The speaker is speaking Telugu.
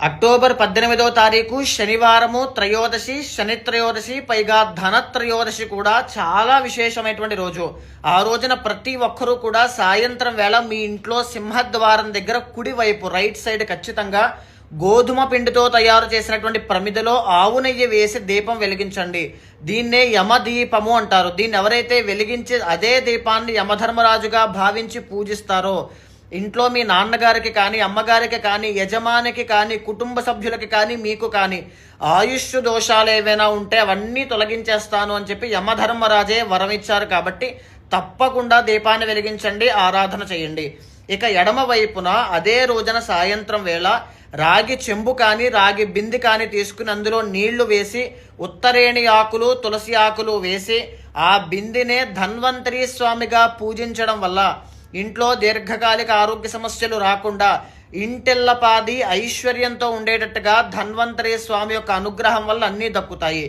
అక్టోబర్ 18వ తారీఖు శనివారము త్రయోదశి, శని త్రయోదశి, పైగా ధన త్రయోదశి కూడా చాలా విశేషమైనటువంటి రోజు. ఆ రోజున ప్రతి ఒక్కరూ కూడా సాయంత్రం వేళ మీ ఇంట్లో సింహద్వారం దగ్గర కుడివైపు రైట్ సైడ్ ఖచ్చితంగా గోధుమ పిండితో తయారు చేసినటువంటి ప్రమిదలో ఆవు నెయ్యి వేసి దీపం వెలిగించండి. దీన్నే యమదీపము అంటారు. దీన్ని ఎవరైతే వెలిగించి అదే దీపాన్ని యమధర్మరాజుగా భావించి పూజిస్తారో ఇంట్లో మీ నాన్నగారికి కానీ, అమ్మగారికి కానీ, యజమానికి కానీ, కుటుంబ సభ్యులకి కానీ, మీకు కానీ ఆయుష్ దోషాలు ఏవైనా ఉంటే అవన్నీ తొలగించేస్తాను అని చెప్పి యమధర్మరాజే వరం ఇచ్చారు. కాబట్టి తప్పకుండా దీపాన్ని వెలిగించండి, ఆరాధన చేయండి. ఇక ఎడమ వైపున అదే రోజున సాయంత్రం వేళ రాగి చెంబు కానీ, రాగి బింది కానీ తీసుకుని అందులో నీళ్లు వేసి ఉత్తరేణి ఆకులు, తులసి ఆకులు వేసి ఆ బిందినే ధన్వంతరి స్వామిగా పూజించడం వల్ల ఇంట్లో దీర్ఘకాలిక ఆరోగ్య సమస్యలు రాకుండా ఇంటిల్లపాది ఐశ్వర్యంతో ఉండేటట్టుగా ధన్వంతరి స్వామి యొక్క అనుగ్రహం వల్ల అన్నీ దక్కుతాయి.